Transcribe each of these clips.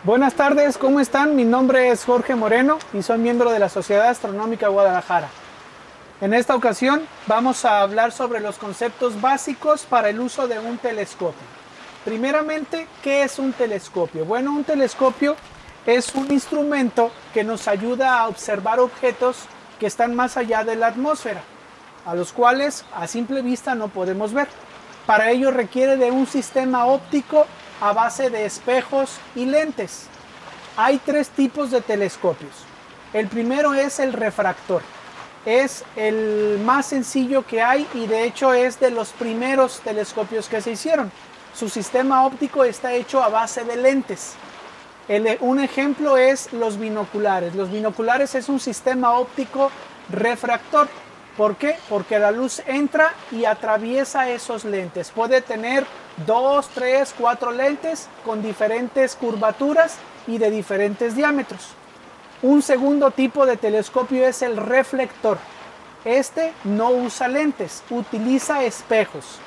Buenas tardes, ¿cómo están? Mi nombre es Jorge Moreno y soy miembro de la Sociedad Astronómica Guadalajara. En esta ocasión vamos a hablar sobre los conceptos básicos para el uso de un telescopio. Primeramente, ¿qué es un telescopio? Bueno, un telescopio es un instrumento que nos ayuda a observar objetos que están más allá de la atmósfera, a los cuales a simple vista no podemos ver. Para ello requiere de un sistema óptico a base de espejos y lentes. Hay tres tipos de telescopios. El primero es el refractor. Es el más sencillo que hay y de hecho es de los primeros telescopios que se hicieron. Su sistema óptico está hecho a base de lentes. Un ejemplo es los binoculares. Los binoculares es un sistema óptico refractor. ¿Por qué? Porque la luz entra y atraviesa esos lentes. Puede tener 2, 3, 4 lentes con diferentes curvaturas y de diferentes diámetros. Un segundo tipo de telescopio es el reflector. Este no usa lentes, utiliza espejos.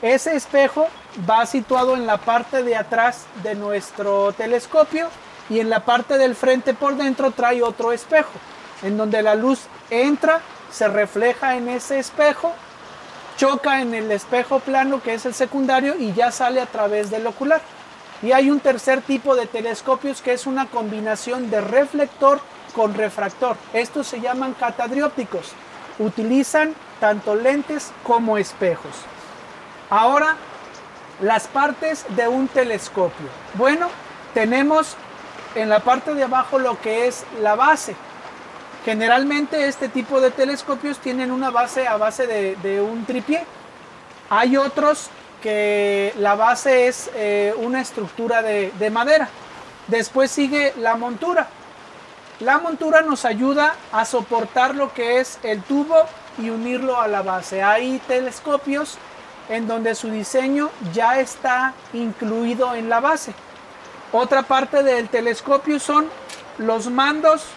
Ese espejo va situado en la parte de atrás de nuestro telescopio y en la parte del frente por dentro trae otro espejo, en donde la luz entra, se refleja en ese espejo, choca en el espejo plano que es el secundario y ya sale a través del ocular. Y hay un tercer tipo de telescopios que es una combinación de reflector con refractor. Estos se llaman catadriópticos. Utilizan tanto lentes como espejos. Ahora, las partes de un telescopio. Bueno, tenemos en la parte de abajo lo que es la base. Generalmente este tipo de telescopios tienen una base a base de un tripié. Hay otros que la base es una estructura de madera. Después sigue la montura. La montura nos ayuda a soportar lo que es el tubo y unirlo a la base. Hay telescopios en donde su diseño ya está incluido en la base. Otra parte del telescopio son los mandos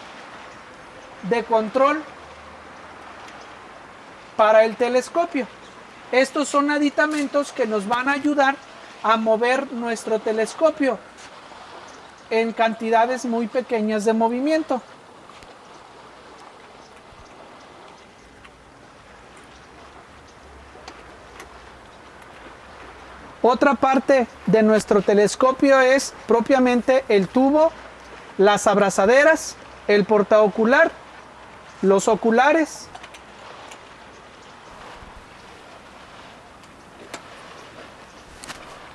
de control para el telescopio. Estos son aditamentos que nos van a ayudar a mover nuestro telescopio en cantidades muy pequeñas de movimiento. Otra parte de nuestro telescopio es propiamente el tubo, las abrazaderas, el portaocular, los oculares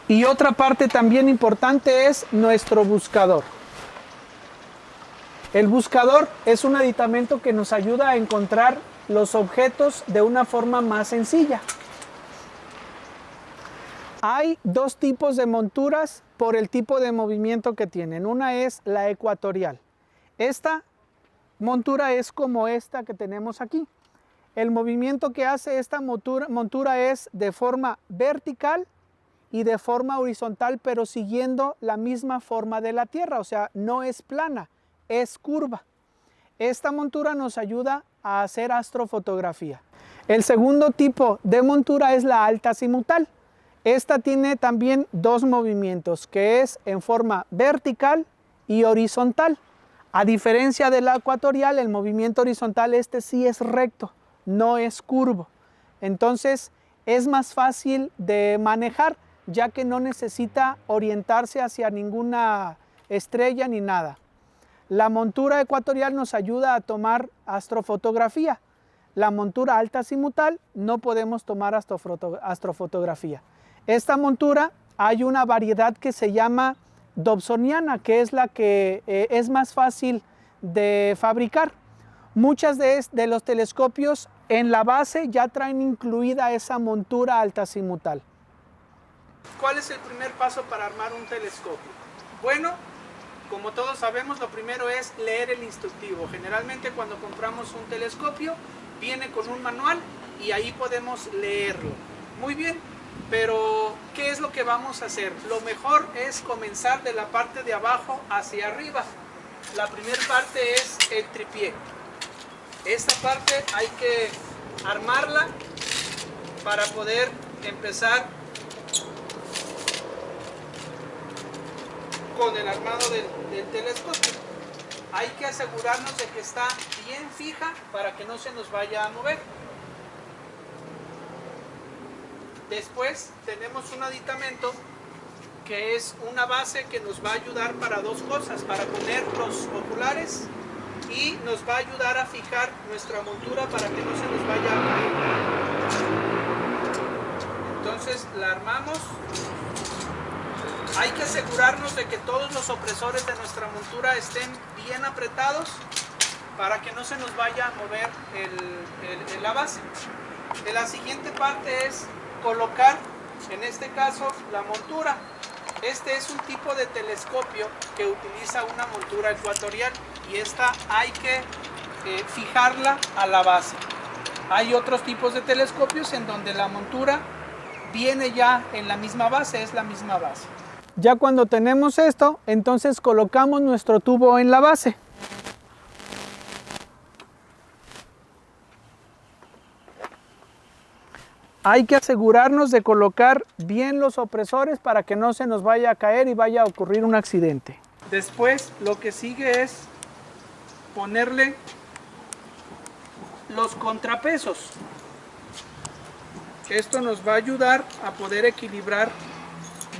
y otra parte también importante es nuestro buscador. El buscador es un aditamento que nos ayuda a encontrar los objetos de una forma más sencilla. Hay dos tipos de monturas por el tipo de movimiento que tienen. Una es la ecuatorial. Esta montura es como esta que tenemos aquí. El movimiento que hace esta montura es de forma vertical y de forma horizontal, pero siguiendo la misma forma de la Tierra, o sea, no es plana, es curva. Esta montura nos ayuda a hacer astrofotografía. El segundo tipo de montura es la alta azimutal. Esta tiene también dos movimientos, que es en forma vertical y horizontal. A diferencia de la ecuatorial, el movimiento horizontal este sí es recto, no es curvo. Entonces es más fácil de manejar, ya que no necesita orientarse hacia ninguna estrella ni nada. La montura ecuatorial nos ayuda a tomar astrofotografía. La montura alta azimutal no podemos tomar astrofotografía. Esta montura hay una variedad que se llama dobsoniana, que es la que es más fácil de fabricar. Muchas de los telescopios en la base ya traen incluida esa montura alta azimutal. ¿Cuál es el primer paso para armar un telescopio? Bueno, como todos sabemos, lo primero es leer el instructivo. Generalmente cuando compramos un telescopio viene con un manual y ahí podemos leerlo. Muy bien. Pero, ¿qué es lo que vamos a hacer? Lo mejor es comenzar de la parte de abajo hacia arriba. La primera parte es el tripié. Esta parte hay que armarla para poder empezar con el armado del telescopio. Hay que asegurarnos de que está bien fija para que no se nos vaya a mover. Después tenemos un aditamento que es una base que nos va a ayudar para dos cosas, para poner los oculares y nos va a ayudar a fijar nuestra montura para que no se nos vaya a caer. Entonces la armamos. Hay que asegurarnos de que todos los opresores de nuestra montura estén bien apretados para que no se nos vaya a mover la base. La siguiente parte es colocar, en este caso, la montura. Este es un tipo de telescopio que utiliza una montura ecuatorial y esta hay que fijarla a la base. Hay otros tipos de telescopios en donde la montura viene ya en la misma base, es la misma base. Ya cuando tenemos esto, entonces colocamos nuestro tubo en la base. Hay que asegurarnos de colocar bien los opresores para que no se nos vaya a caer y vaya a ocurrir un accidente. Después lo que sigue es ponerle los contrapesos. Esto nos va a ayudar a poder equilibrar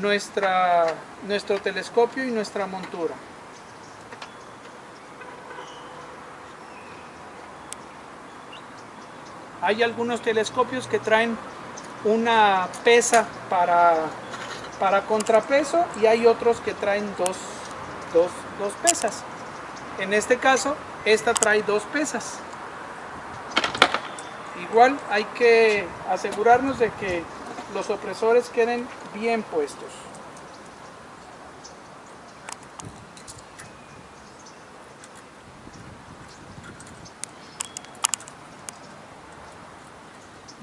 nuestro telescopio y nuestra montura. Hay algunos telescopios que traen una pesa para contrapeso y hay otros que traen dos pesas. En este caso, esta trae dos pesas. Igual hay que asegurarnos de que los opresores queden bien puestos.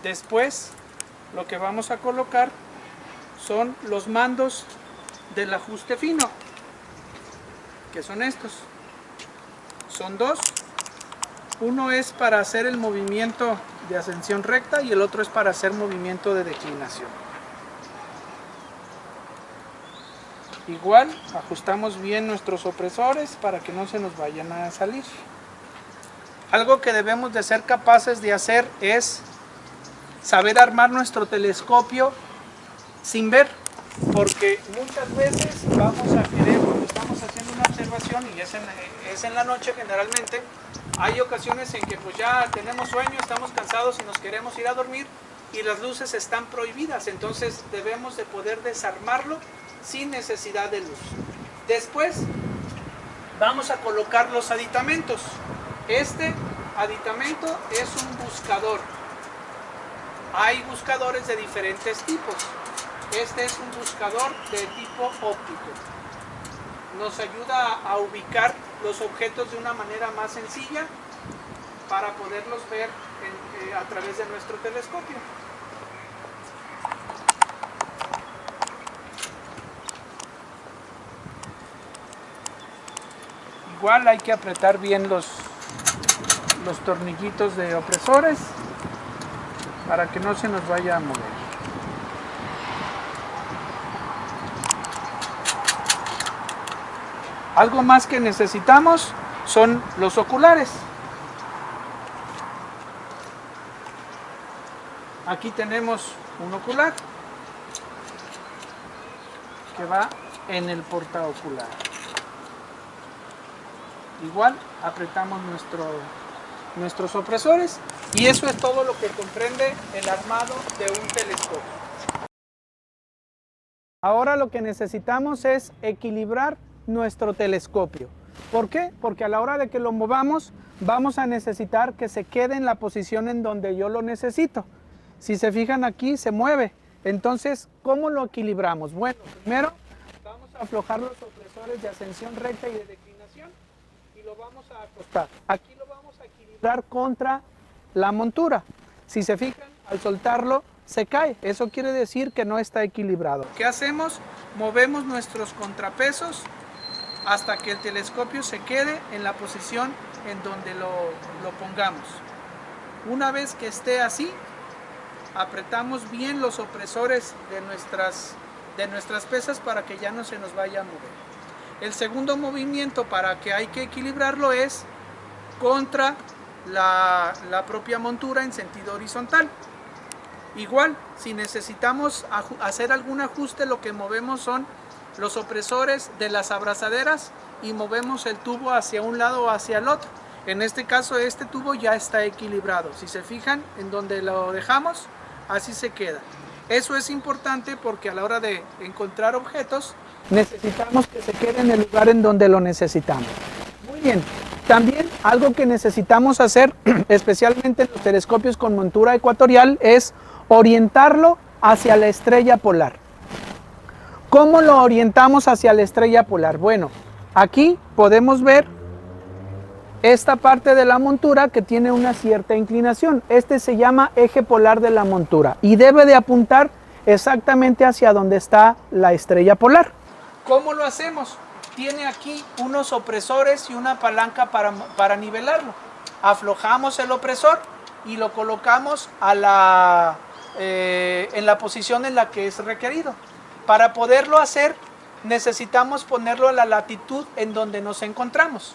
Después, lo que vamos a colocar son los mandos del ajuste fino, que son estos. Son dos. Uno es para hacer el movimiento de ascensión recta y el otro es para hacer movimiento de declinación. Igual ajustamos bien nuestros opresores para que no se nos vayan a salir. Algo que debemos de ser capaces de hacer es saber armar nuestro telescopio sin ver, porque muchas veces vamos a querer, cuando estamos haciendo una observación, y es en la noche generalmente, hay ocasiones en que pues ya tenemos sueño, estamos cansados y nos queremos ir a dormir y las luces están prohibidas, entonces debemos de poder desarmarlo sin necesidad de luz. Después vamos a colocar los aditamentos. Este aditamento es un buscador. Hay buscadores de diferentes tipos. Este es un buscador de tipo óptico. Nos ayuda a ubicar los objetos de una manera más sencilla para poderlos ver a través de nuestro telescopio. Igual hay que apretar bien los tornillitos de opresores para que no se nos vaya a mover. Algo más que necesitamos son los oculares. Aquí tenemos un ocular que va en el portaocular. Igual apretamos nuestros opresores y eso es todo lo que comprende el armado de un telescopio. Ahora lo que necesitamos es equilibrar nuestro telescopio. ¿Por qué? Porque a la hora de que lo movamos vamos a necesitar que se quede en la posición en donde yo lo necesito. Si se fijan aquí se mueve. Entonces, ¿cómo lo equilibramos? Bueno, primero vamos a aflojar los opresores de ascensión recta y de declinación y lo vamos a acostar. Aquí lo vamos a equilibrar contra la montura. Si se fijan, al soltarlo se cae. Eso quiere decir que no está equilibrado. ¿Qué hacemos? Movemos nuestros contrapesos hasta que el telescopio se quede en la posición en donde lo pongamos. Una vez que esté así, apretamos bien los opresores de nuestras pesas para que ya no se nos vaya a mover. El segundo movimiento para que hay que equilibrarlo es contra la propia montura en sentido horizontal. Igual, si necesitamos hacer algún ajuste, lo que movemos son los opresores de las abrazaderas y movemos el tubo hacia un lado o hacia el otro. En este caso, este tubo ya está equilibrado. Si se fijan en donde lo dejamos, así se queda. Eso es importante porque a la hora de encontrar objetos, necesitamos que se quede en el lugar en donde lo necesitamos. Muy bien. También algo que necesitamos hacer, especialmente en los telescopios con montura ecuatorial, es orientarlo hacia la estrella polar. ¿Cómo lo orientamos hacia la estrella polar? Bueno, aquí podemos ver esta parte de la montura que tiene una cierta inclinación. Este se llama eje polar de la montura y debe de apuntar exactamente hacia donde está la estrella polar. ¿Cómo lo hacemos? Tiene aquí unos opresores y una palanca para nivelarlo. Aflojamos el opresor y lo colocamos en la posición en la que es requerido. Para poderlo hacer, necesitamos ponerlo a la latitud en donde nos encontramos.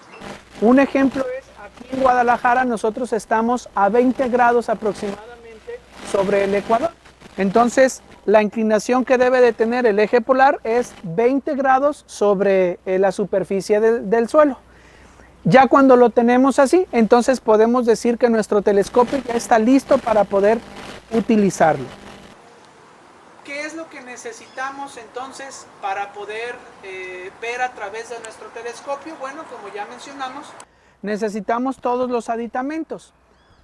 Un ejemplo es, aquí en Guadalajara nosotros estamos a 20 grados aproximadamente sobre el Ecuador. Entonces, la inclinación que debe de tener el eje polar es 20 grados sobre la superficie del suelo. Ya cuando lo tenemos así, entonces podemos decir que nuestro telescopio ya está listo para poder utilizarlo. ¿Qué es lo que necesitamos entonces para poder ver a través de nuestro telescopio? Bueno, como ya mencionamos, necesitamos todos los aditamentos.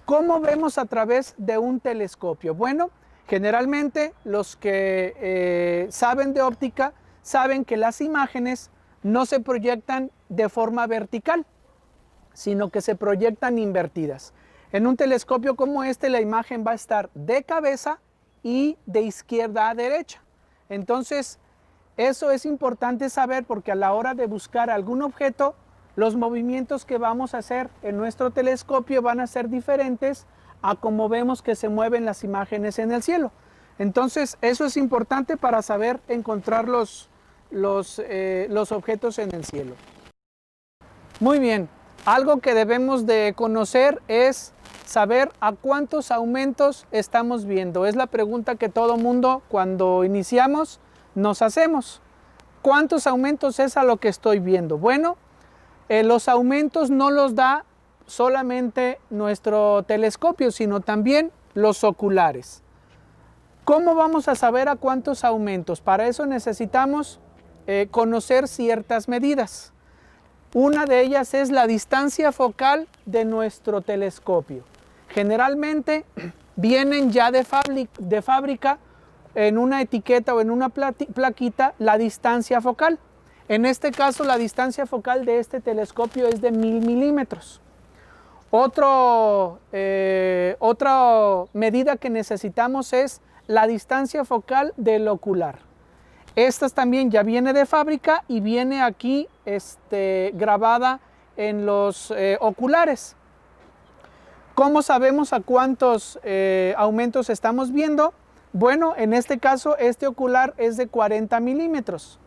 ¿Cómo vemos a través de un telescopio? Bueno, generalmente los que saben de óptica saben que las imágenes no se proyectan de forma vertical, sino que se proyectan invertidas. En un telescopio como este, la imagen va a estar de cabeza y de izquierda a derecha. Entonces, eso es importante saber porque a la hora de buscar algún objeto, los movimientos que vamos a hacer en nuestro telescopio van a ser diferentes a como vemos que se mueven las imágenes en el cielo. Entonces, eso es importante para saber encontrar los objetos en el cielo. Muy bien, algo que debemos de conocer es saber a cuántos aumentos estamos viendo. Es la pregunta que todo mundo cuando iniciamos nos hacemos. ¿Cuántos aumentos es a lo que estoy viendo? Bueno, los aumentos no los da solamente nuestro telescopio, sino también los oculares. ¿Cómo vamos a saber a cuántos aumentos? Para eso necesitamos conocer ciertas medidas. Una de ellas es la distancia focal de nuestro telescopio. Generalmente vienen ya de fábrica en una etiqueta o en una plaquita la distancia focal. En este caso la distancia focal de este telescopio es de 1000 milímetros. Otra medida que necesitamos es la distancia focal del ocular. Esta también ya viene de fábrica y viene aquí grabada en los oculares. ¿Cómo sabemos a cuántos aumentos estamos viendo? Bueno, en este caso este ocular es de 40 milímetros.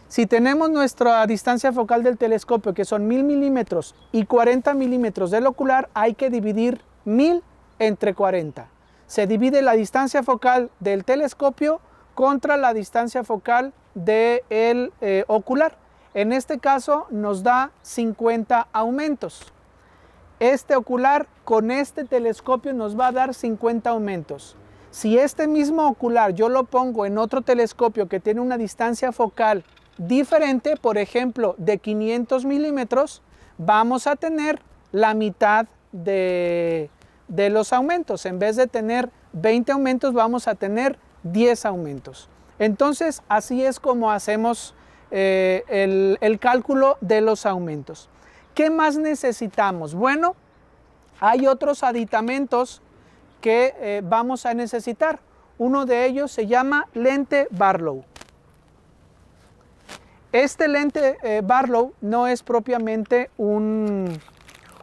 Si tenemos nuestra distancia focal del telescopio, que son 1000 milímetros, y 40 milímetros del ocular, hay que dividir 1000 entre 40. Se divide la distancia focal del telescopio contra la distancia focal del ocular. En este caso nos da 50 aumentos. Este ocular con este telescopio nos va a dar 50 aumentos. Si este mismo ocular yo lo pongo en otro telescopio que tiene una distancia focal diferente, por ejemplo de 500 milímetros, vamos a tener la mitad de los aumentos. En vez de tener 20 aumentos, vamos a tener 10 aumentos. Entonces, así es como hacemos el cálculo de los aumentos. ¿Qué más necesitamos? Bueno, hay otros aditamentos que vamos a necesitar. Uno de ellos se llama lente Barlow. Este lente Barlow no es propiamente un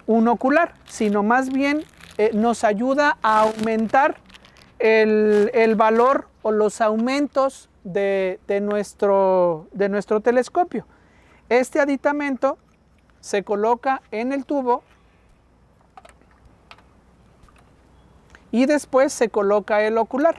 ocular, sino más bien nos ayuda a aumentar el valor o los aumentos de nuestro telescopio. Este aditamento se coloca en el tubo y después se coloca el ocular.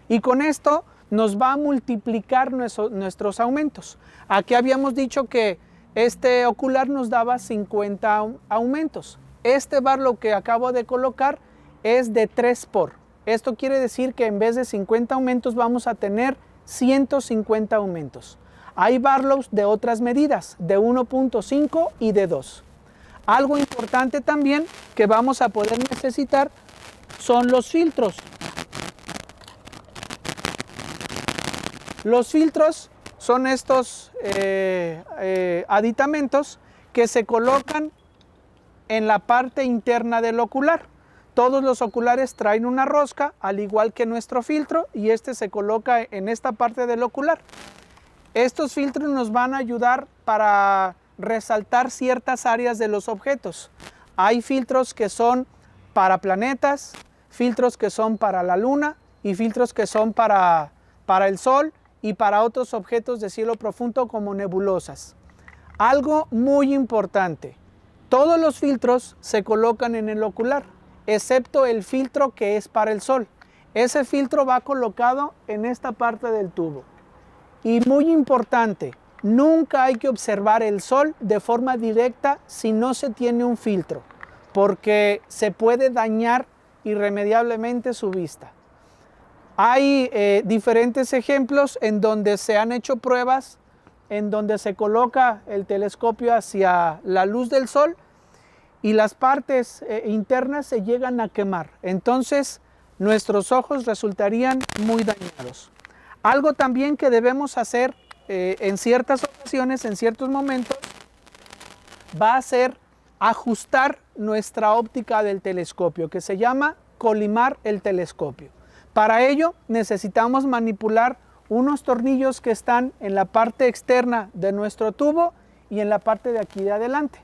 Y con esto nos va a multiplicar nuestros aumentos. Aquí habíamos dicho que este ocular nos daba 50 aumentos. Este Barlow que acabo de colocar es de 3 por. Esto quiere decir que en vez de 50 aumentos vamos a tener 150 aumentos. Hay Barlows de otras medidas, de 1.5 y de 2. Algo importante también que vamos a poder necesitar son los filtros. Los filtros son estos aditamentos que se colocan en la parte interna del ocular. Todos los oculares traen una rosca, al igual que nuestro filtro, y este se coloca en esta parte del ocular. Estos filtros nos van a ayudar para resaltar ciertas áreas de los objetos. Hay filtros que son para planetas, filtros que son para la luna y filtros que son para el sol y para otros objetos de cielo profundo como nebulosas. Algo muy importante, todos los filtros se colocan en el ocular, excepto el filtro que es para el sol. Ese filtro va colocado en esta parte del tubo. Y muy importante, nunca hay que observar el sol de forma directa si no se tiene un filtro, porque se puede dañar irremediablemente su vista. Hay diferentes ejemplos en donde se han hecho pruebas, en donde se coloca el telescopio hacia la luz del sol y las partes internas se llegan a quemar. Entonces, nuestros ojos resultarían muy dañados. Algo también que debemos hacer en ciertas ocasiones, en ciertos momentos, va a ser ajustar nuestra óptica del telescopio, que se llama colimar el telescopio. Para ello necesitamos manipular unos tornillos que están en la parte externa de nuestro tubo y en la parte de aquí de adelante.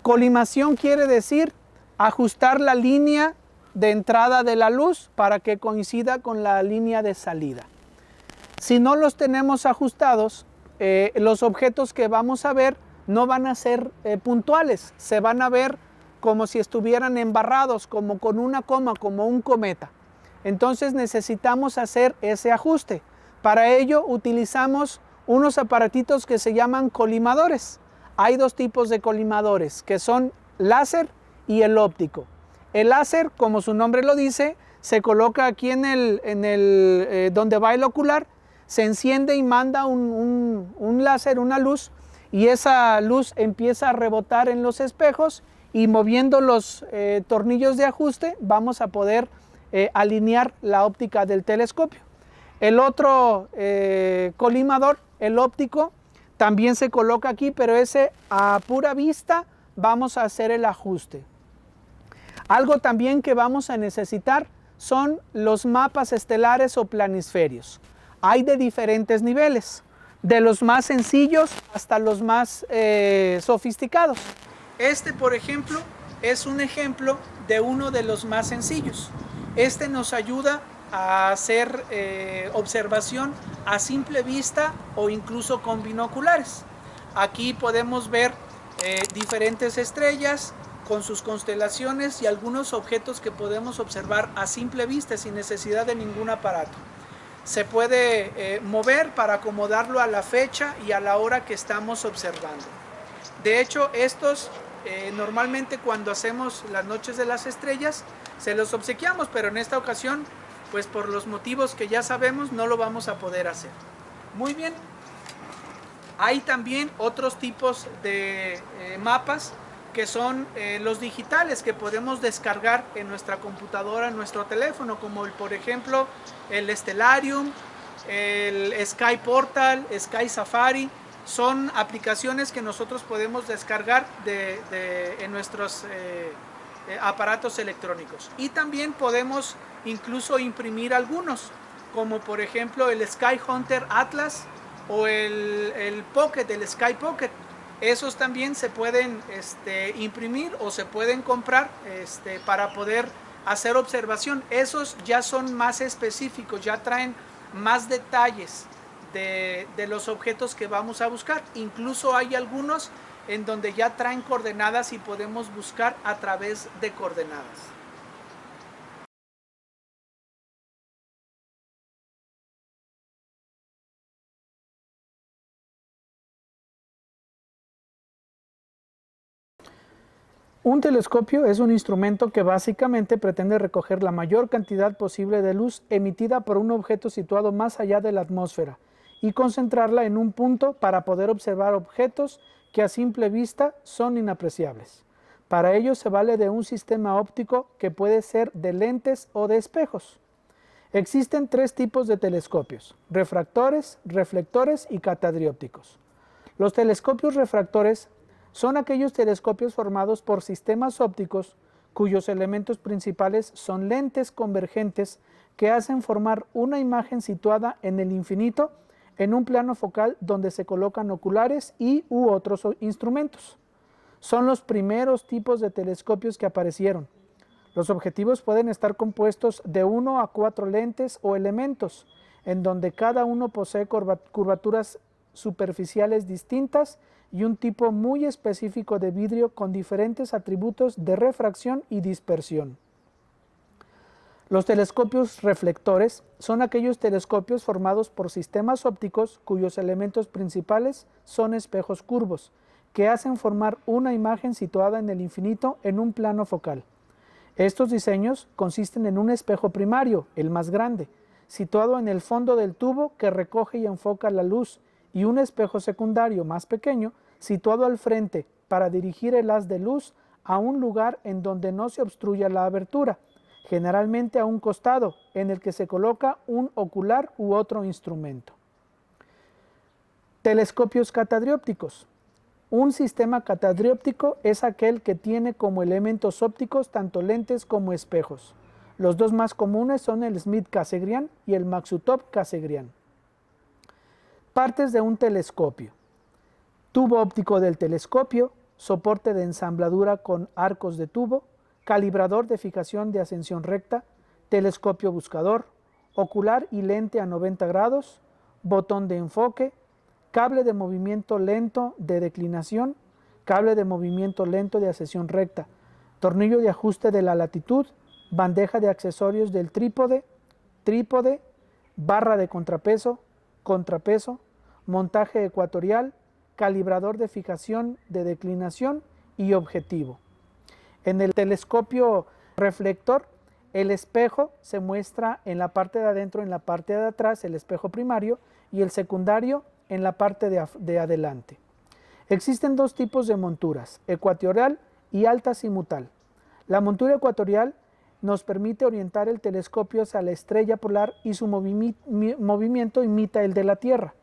Colimación quiere decir ajustar la línea de entrada de la luz para que coincida con la línea de salida. Si no los tenemos ajustados, los objetos que vamos a ver no van a ser puntuales, se van a ver como si estuvieran embarrados, como con una coma, como un cometa. Entonces necesitamos hacer ese ajuste. Para ello utilizamos unos aparatitos que se llaman colimadores. Hay dos tipos de colimadores, que son láser y el óptico. El láser, como su nombre lo dice, se coloca aquí donde va el ocular, se enciende y manda un láser, una luz, y esa luz empieza a rebotar en los espejos y moviendo los tornillos de ajuste vamos a poder alinear la óptica del telescopio. El otro colimador, el óptico, también se coloca aquí, pero ese a pura vista vamos a hacer el ajuste. Algo también que vamos a necesitar son los mapas estelares o planisferios. Hay de diferentes niveles, de los más sencillos hasta los más sofisticados. Este, por ejemplo, es un ejemplo de uno de los más sencillos. Este nos ayuda a hacer observación a simple vista o incluso con binoculares. Aquí podemos ver diferentes estrellas con sus constelaciones y algunos objetos que podemos observar a simple vista sin necesidad de ningún aparato. Se puede mover para acomodarlo a la fecha y a la hora que estamos observando. De hecho, estos normalmente cuando hacemos las noches de las estrellas se los obsequiamos, pero en esta ocasión, pues por los motivos que ya sabemos, no lo vamos a poder hacer. Muy bien. Hay también otros tipos de mapas que son los digitales que podemos descargar en nuestra computadora, en nuestro teléfono, como por ejemplo el Stellarium, el Sky Portal, Sky Safari. Son aplicaciones que nosotros podemos descargar en nuestros aparatos electrónicos. Y también podemos incluso imprimir algunos, como por ejemplo el Sky Hunter Atlas o el Pocket, el Sky Pocket. Esos también se pueden imprimir o se pueden comprar para poder hacer observación. Esos ya son más específicos, ya traen más detalles de los objetos que vamos a buscar. Incluso hay algunos en donde ya traen coordenadas y podemos buscar a través de coordenadas. Un telescopio es un instrumento que básicamente pretende recoger la mayor cantidad posible de luz emitida por un objeto situado más allá de la atmósfera y concentrarla en un punto para poder observar objetos que a simple vista son inapreciables. Para ello se vale de un sistema óptico que puede ser de lentes o de espejos. Existen tres tipos de telescopios: refractores, reflectores y catadriópticos. Los telescopios refractores son aquellos telescopios formados por sistemas ópticos cuyos elementos principales son lentes convergentes que hacen formar una imagen situada en el infinito en un plano focal donde se colocan oculares u otros instrumentos. Son los primeros tipos de telescopios que aparecieron. Los objetivos pueden estar compuestos de 1 a 4 lentes o elementos, en donde cada uno posee curvaturas superficiales distintas y un tipo muy específico de vidrio con diferentes atributos de refracción y dispersión. Los telescopios reflectores son aquellos telescopios formados por sistemas ópticos cuyos elementos principales son espejos curvos, que hacen formar una imagen situada en el infinito en un plano focal. Estos diseños consisten en un espejo primario, el más grande, situado en el fondo del tubo que recoge y enfoca la luz, y un espejo secundario más pequeño, situado al frente para dirigir el haz de luz a un lugar en donde no se obstruya la abertura, generalmente a un costado, en el que se coloca un ocular u otro instrumento. Telescopios catadriópticos. Un sistema catadrióptico es aquel que tiene como elementos ópticos tanto lentes como espejos. Los dos más comunes son el Schmidt-Cassegrain y el Maksutov-Cassegrain. Partes de un telescopio: tubo óptico del telescopio, soporte de ensambladura con arcos de tubo, calibrador de fijación de ascensión recta, telescopio buscador, ocular y lente a 90 grados, botón de enfoque, cable de movimiento lento de declinación, cable de movimiento lento de ascensión recta, tornillo de ajuste de la latitud, bandeja de accesorios del trípode, barra de contrapeso, montaje ecuatorial, calibrador de fijación de declinación y objetivo. En el telescopio reflector, el espejo se muestra en la parte de adentro, en la parte de atrás, el espejo primario, y el secundario en la parte de adelante. Existen dos tipos de monturas: ecuatorial y altazimutal. La montura ecuatorial nos permite orientar el telescopio hacia la estrella polar y su movimiento imita el de la Tierra.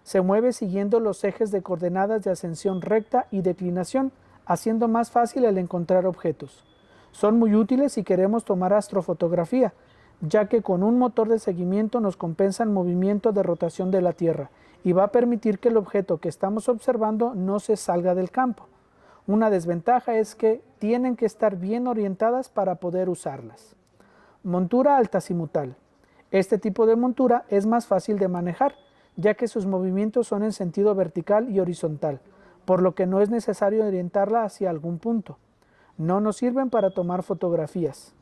Se mueve siguiendo los ejes de coordenadas de ascensión recta y declinación, haciendo más fácil el encontrar objetos. Son muy útiles si queremos tomar astrofotografía, ya que con un motor de seguimiento nos compensan movimiento de rotación de la Tierra y va a permitir que el objeto que estamos observando no se salga del campo. Una desventaja es que tienen que estar bien orientadas para poder usarlas. Montura altazimutal. Este tipo de montura es más fácil de manejar, ya que sus movimientos son en sentido vertical y horizontal, por lo que no es necesario orientarla hacia algún punto. No nos sirven para tomar fotografías.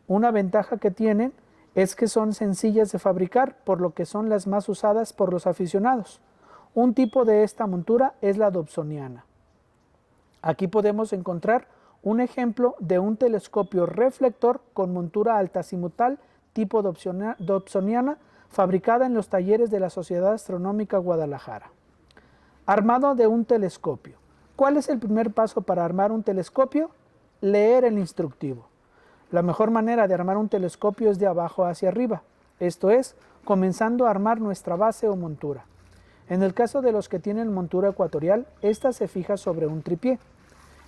Una ventaja que tienen es que son sencillas de fabricar, por lo que son las más usadas por los aficionados. Un tipo de esta montura es la dobsoniana. Aquí podemos encontrar un ejemplo de un telescopio reflector con montura altazimutal tipo dobsoniana, fabricada en los talleres de la Sociedad Astronómica Guadalajara. Armado de un telescopio. ¿Cuál es el primer paso para armar un telescopio? Leer el instructivo. La mejor manera de armar un telescopio es de abajo hacia arriba, esto es, comenzando a armar nuestra base o montura. En el caso de los que tienen montura ecuatorial, esta se fija sobre un tripié.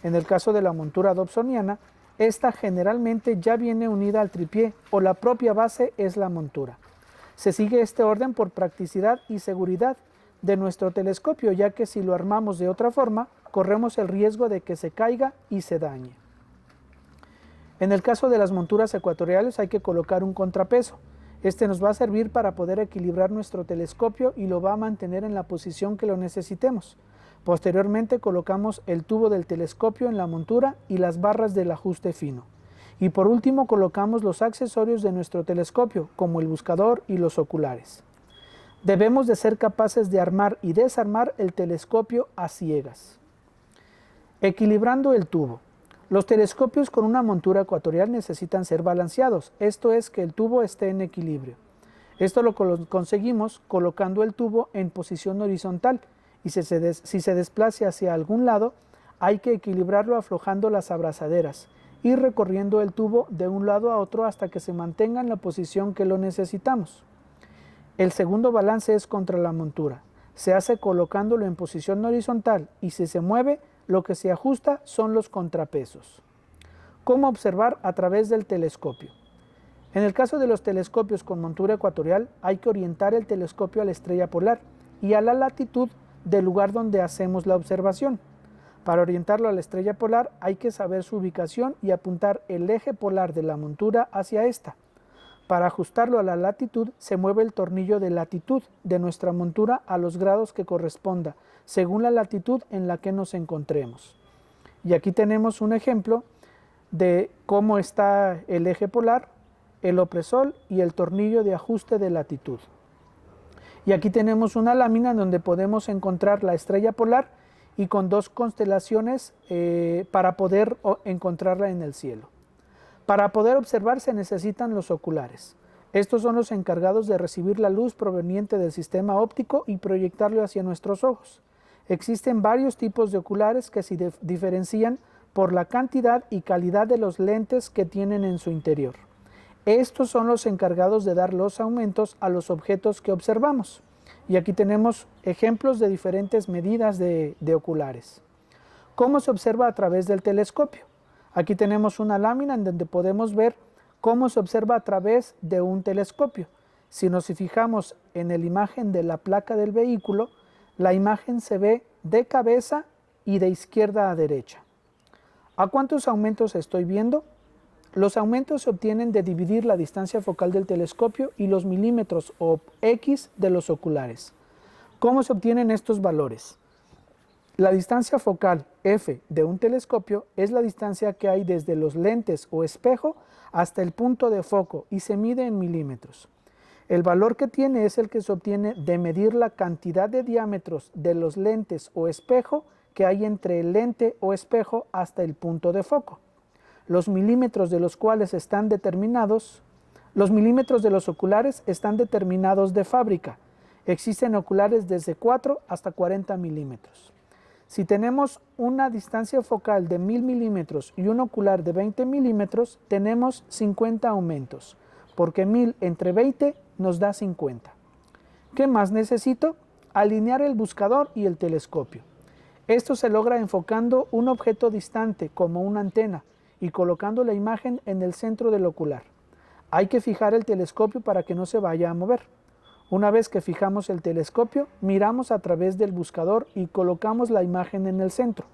En el caso de la montura dobsoniana, esta generalmente ya viene unida al tripié o la propia base es la montura. Se sigue este orden por practicidad y seguridad de nuestro telescopio, ya que si lo armamos de otra forma, corremos el riesgo de que se caiga y se dañe. En el caso de las monturas ecuatoriales hay que colocar un contrapeso. Este nos va a servir para poder equilibrar nuestro telescopio y lo va a mantener en la posición que lo necesitemos. Posteriormente colocamos el tubo del telescopio en la montura y las barras del ajuste fino. Y por último colocamos los accesorios de nuestro telescopio, como el buscador y los oculares. Debemos de ser capaces de armar y desarmar el telescopio a ciegas. Equilibrando el tubo. Los telescopios con una montura ecuatorial necesitan ser balanceados, esto es que el tubo esté en equilibrio. Esto lo conseguimos colocando el tubo en posición horizontal y si se desplace hacia algún lado, hay que equilibrarlo aflojando las abrazaderas y recorriendo el tubo de un lado a otro hasta que se mantenga en la posición que lo necesitamos. El segundo balance es contra la montura. Se hace colocándolo en posición horizontal y si se mueve, lo que se ajusta son los contrapesos. ¿Cómo observar a través del telescopio? En el caso de los telescopios con montura ecuatorial, hay que orientar el telescopio a la estrella polar y a la latitud del lugar donde hacemos la observación. Para orientarlo a la estrella polar hay que saber su ubicación y apuntar el eje polar de la montura hacia esta. Para ajustarlo a la latitud se mueve el tornillo de latitud de nuestra montura a los grados que corresponda, según la latitud en la que nos encontremos. Y aquí tenemos un ejemplo de cómo está el eje polar, el opresor y el tornillo de ajuste de latitud. Y aquí tenemos una lámina donde podemos encontrar la estrella polar y con dos constelaciones para poder encontrarla en el cielo. Para poder observar se necesitan los oculares. Estos son los encargados de recibir la luz proveniente del sistema óptico y proyectarlo hacia nuestros ojos. Existen varios tipos de oculares que se diferencian por la cantidad y calidad de los lentes que tienen en su interior. Estos son los encargados de dar los aumentos a los objetos que observamos. Y aquí tenemos ejemplos de diferentes medidas de oculares. ¿Cómo se observa a través del telescopio? Aquí tenemos una lámina en donde podemos ver cómo se observa a través de un telescopio. Si nos fijamos en la imagen de la placa del vehículo, la imagen se ve de cabeza y de izquierda a derecha. ¿A cuántos aumentos estoy viendo? Los aumentos se obtienen de dividir la distancia focal del telescopio y los milímetros o X de los oculares. ¿Cómo se obtienen estos valores? La distancia focal F de un telescopio es la distancia que hay desde los lentes o espejo hasta el punto de foco y se mide en milímetros. El valor que tiene es el que se obtiene de medir la cantidad de diámetros de los lentes o espejo que hay entre el lente o espejo hasta el punto de foco. Los milímetros de los cuales están determinados, los milímetros de los oculares están determinados de fábrica. Existen oculares desde 4 hasta 40 milímetros. Si tenemos una distancia focal de 1000 milímetros y un ocular de 20 milímetros, tenemos 50 aumentos, porque 1000 entre 20 nos da 50. ¿Qué más necesito? Alinear el buscador y el telescopio. Esto se logra enfocando un objeto distante, como una antena, y colocando la imagen en el centro del ocular. Hay que fijar el telescopio para que no se vaya a mover. Una vez que fijamos el telescopio, miramos a través del buscador y colocamos la imagen en el centro.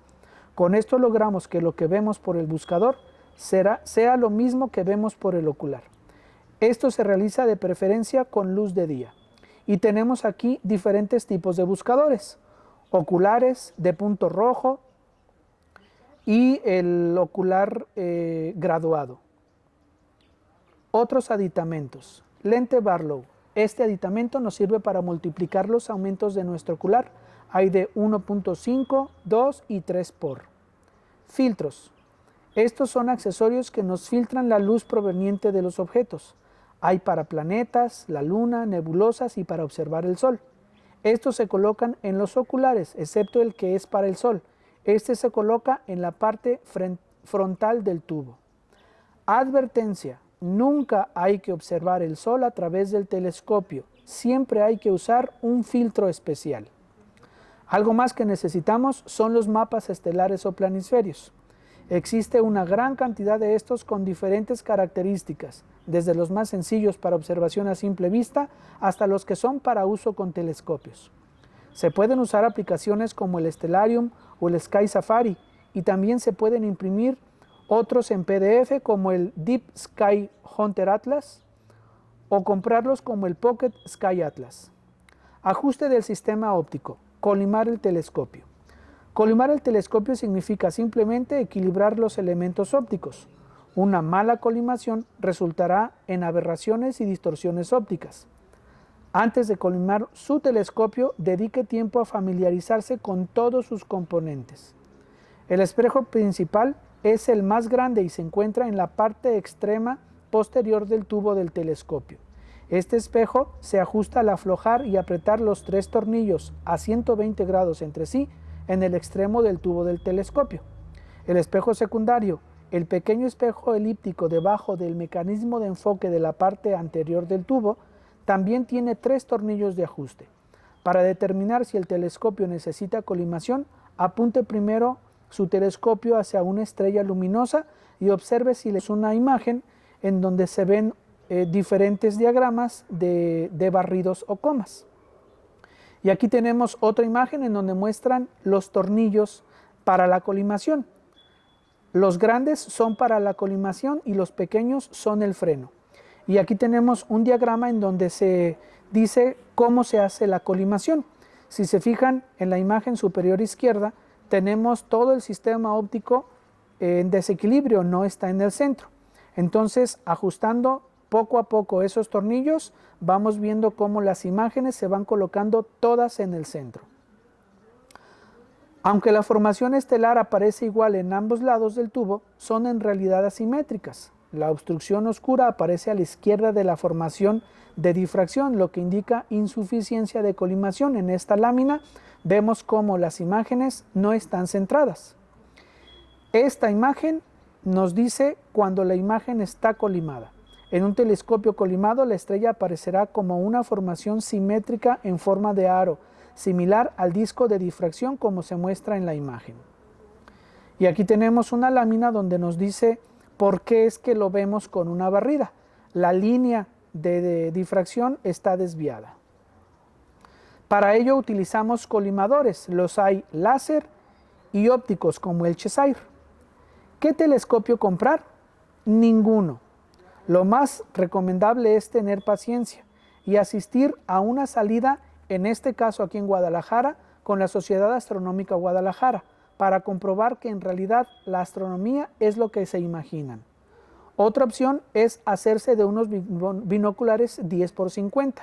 Con esto logramos que lo que vemos por el buscador sea lo mismo que vemos por el ocular. Esto se realiza de preferencia con luz de día. Y tenemos aquí diferentes tipos de buscadores. Oculares de punto rojo y el ocular graduado. Otros aditamentos. Lente Barlow. Este aditamento nos sirve para multiplicar los aumentos de nuestro ocular. Hay de 1.5, 2 y 3 por. Filtros. Estos son accesorios que nos filtran la luz proveniente de los objetos. Hay para planetas, la luna, nebulosas y para observar el sol. Estos se colocan en los oculares, excepto el que es para el sol. Este se coloca en la parte frontal del tubo. Advertencia: nunca hay que observar el sol a través del telescopio. Siempre hay que usar un filtro especial. Algo más que necesitamos son los mapas estelares o planisferios. Existe una gran cantidad de estos con diferentes características, desde los más sencillos para observación a simple vista hasta los que son para uso con telescopios. Se pueden usar aplicaciones como el Stellarium o el Sky Safari y también se pueden imprimir otros en PDF como el Deep Sky Hunter Atlas o comprarlos como el Pocket Sky Atlas. Ajuste del sistema óptico. Colimar el telescopio. Colimar el telescopio significa simplemente equilibrar los elementos ópticos. Una mala colimación resultará en aberraciones y distorsiones ópticas. Antes de colimar su telescopio, dedique tiempo a familiarizarse con todos sus componentes. El espejo principal es el más grande y se encuentra en la parte extrema posterior del tubo del telescopio. Este espejo se ajusta al aflojar y apretar los 3 tornillos a 120 grados entre sí en el extremo del tubo del telescopio. El espejo secundario, el pequeño espejo elíptico debajo del mecanismo de enfoque de la parte anterior del tubo, también tiene 3 tornillos de ajuste. Para determinar si el telescopio necesita colimación, apunte primero su telescopio hacia una estrella luminosa y observe si es una imagen en donde se ven diferentes diagramas de barridos o comas. Y aquí tenemos otra imagen en donde muestran los tornillos para la colimación. Los grandes son para la colimación y los pequeños son el freno. Y aquí tenemos un diagrama en donde se dice cómo se hace la colimación. Si se fijan en la imagen superior izquierda, tenemos todo el sistema óptico en desequilibrio, no está en el centro. Entonces, ajustando poco a poco esos tornillos, vamos viendo cómo las imágenes se van colocando todas en el centro. Aunque la formación estelar aparece igual en ambos lados del tubo, son en realidad asimétricas. La obstrucción oscura aparece a la izquierda de la formación de difracción, lo que indica insuficiencia de colimación. En esta lámina vemos cómo las imágenes no están centradas. Esta imagen nos dice cuando la imagen está colimada. En un telescopio colimado, la estrella aparecerá como una formación simétrica en forma de aro, similar al disco de difracción como se muestra en la imagen. Y aquí tenemos una lámina donde nos dice por qué es que lo vemos con una barrida. La línea de difracción está desviada. Para ello utilizamos colimadores, los hay láser y ópticos como el Cheshire. ¿Qué telescopio comprar? Ninguno. Lo más recomendable es tener paciencia y asistir a una salida, en este caso aquí en Guadalajara, con la Sociedad Astronómica Guadalajara, para comprobar que en realidad la astronomía es lo que se imaginan. Otra opción es hacerse de unos binoculares 10x50.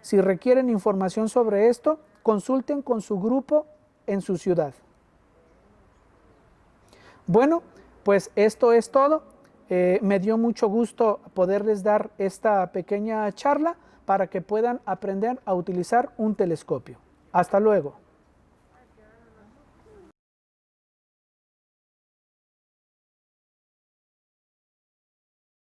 Si requieren información sobre esto, consulten con su grupo en su ciudad. Bueno, pues esto es todo. Me dio mucho gusto poderles dar esta pequeña charla para que puedan aprender a utilizar un telescopio. Hasta luego.